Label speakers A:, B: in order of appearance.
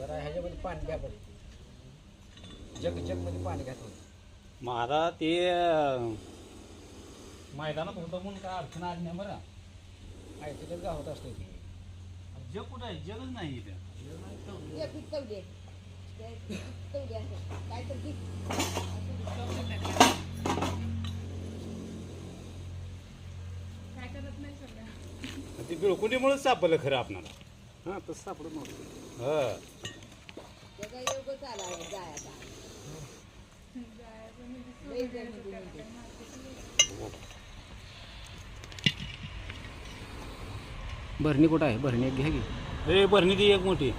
A: जरा ह्याच्यामध्ये पाणी घ्या बरं. जगमध्ये पाणी घ्या थोडं.
B: महाराज ते मैदानात होतं म्हणून काय अडचण आली नाही बरं.
A: आहे तिथेच गावत असते ती.
B: जग कुठं आहे? जगच नाही इथे. ती बिळकुंडीमुळेच सापडलं खरं आपणाला. हां तसं सापडत नव्हतं. हां
A: भरणी कुठं आहे? भरणी एक घ्या की.
B: हे भरणी ती एक मोठी